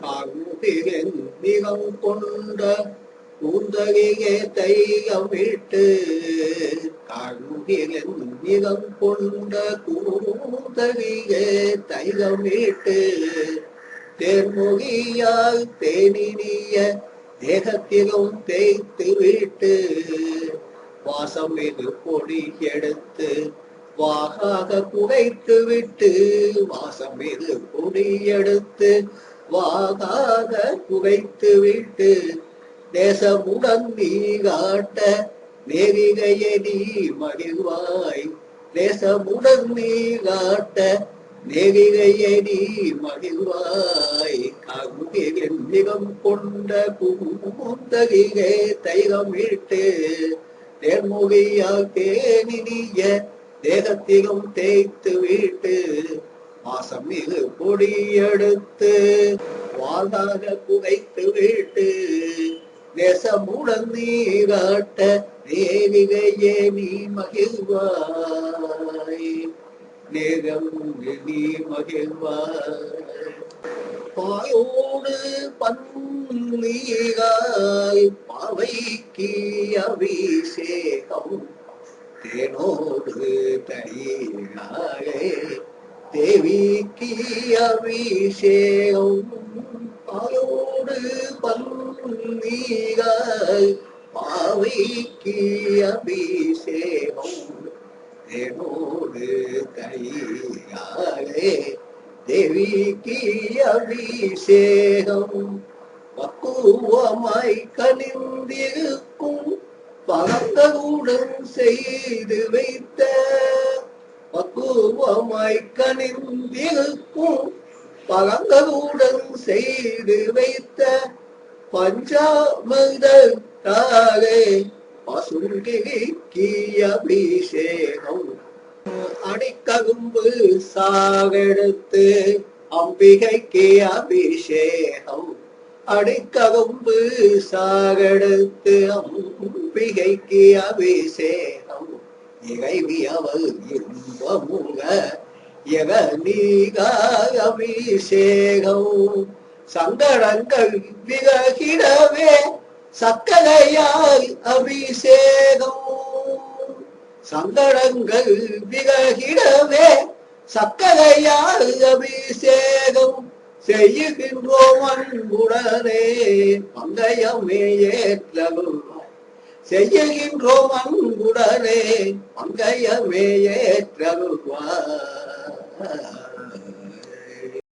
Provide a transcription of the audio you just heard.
கார்முகிலின் மிகம் கொண்ட கூந்தலிலே தையமிட்டு கார்முகிலின் மிகம் கொண்ட கூந்தலிலே தையமிட்டு தேர்மொழியால் தேனினிய தேகத்திலும் தேய்த்து விட்டு வாசம் இது பொடி எடுத்து வாகாக குகைத்து விட்டு வாசம் இது பொடி எடுத்து வாகாக குகைத்து விட்டு தேசமுடன் நீ காட்ட நேரிகையை நீ மகிழ்வாய் தேசமுடன் நீ காட்ட நேரிகையை நீ மகிழ்வாய் கார்முகிலின் மிகம் கொண்ட கூந்தலிலே தைலமிட்டு தேர்மொழியால் தேனினிய தேகத்திலும் தேய்த்து விட்டு வாசம் மிகு பொடி எடுத்து வாழாக குகைத்து விட்டு தேசமுடன் நீ காட்ட நேரிகையே நீ மகிழ்வாய் நேரம் நீ மகிழ்வாய் பாயோடு பன்னீராய் பாவைக்கு அபிஷேகம் தேனோடு தனியாயே தேவிக்கு அபிஷேகம் பாயோடு பன்னீராய் பாவைக்கு அபிஷேகம் தேனோடு தனியாயே தேவிக்கு அபிஷேகம் பக்குவமாய் கனிந்திருக்கும் பழங்களுடன் செய்து வைத்த பக்குவமாய் கனிந்திருக்கும் பழங்களுடன் செய்து வைத்த பஞ்சாமிர்தத்தாலே பசுங்கிக்கு அபிஷேகம் அடிக்கரும்பு சாகெடுத்து அம்பிகைக்கு அபிஷேகம் அடிக்கரும்பு சாகெடுத்து அம்பிகைக்கு அபிஷேகம் இறைவி அவள் இன்பமுக எகநீகாய் அபிஷேகம் சங்கடங்கள் விலகிடவே சக்கரையாய் அபிஷேகம் சங்கடங்கள் விலகிடவே சக்கரையாய் அபிஷேகம் செய்யுகின்றோம் அன்புடனே பங்கயமே ஏற்றருள்வாய் செய்யுகின்றோம் அன்புடனே பங்கயமே ஏற்றருள்வாய்